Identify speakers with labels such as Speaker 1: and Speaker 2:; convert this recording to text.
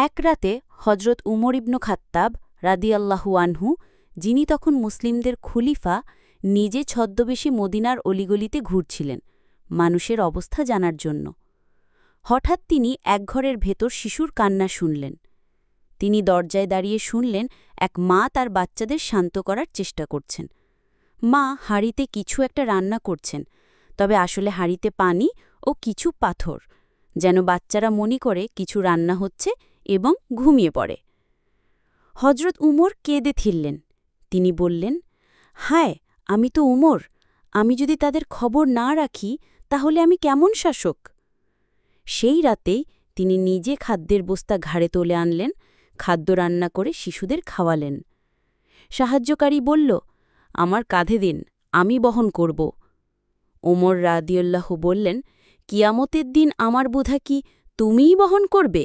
Speaker 1: এক রাতে হজরত উমর ইবনু খাত্তাব রাদিয়াল্লাহু আনহু, যিনি তখন মুসলিমদের খলিফা, নিজে ছদ্মবেশী মদিনার অলিগলিতে ঘুরছিলেন মানুষের অবস্থা জানার জন্য। হঠাৎ তিনি এক ঘরের ভেতর শিশুর কান্না শুনলেন। তিনি দরজায় দাঁড়িয়ে শুনলেন এক মা তার বাচ্চাদের শান্ত করার চেষ্টা করছেন। মা হাঁড়িতে কিছু একটা রান্না করছেন, তবে আসলে হাঁড়িতে পানি ও কিছু পাথর, যেন বাচ্চারা মনে করে কিছু রান্না হচ্ছে এবং ঘুমিয়ে পড়ে। হজরত উমর কেঁদে ফেললেন। তিনি বললেন, হায়, আমি তো উমর, আমি যদি তাদের খবর না রাখি তাহলে আমি কেমন শাসক? সেই রাতেই তিনি নিজে খাদ্যের বস্তা ঘাড়ে তুলে আনলেন, খাদ্য রান্না করে শিশুদের খাওয়ালেন। সাহায্যকারী বলল, আমার কাঁধে দিন, আমি বহন করব। ওমর রাদিয়াল্লাহু বললেন, কিয়ামতের দিন আমার বোঝা কি তুমিই বহন করবে?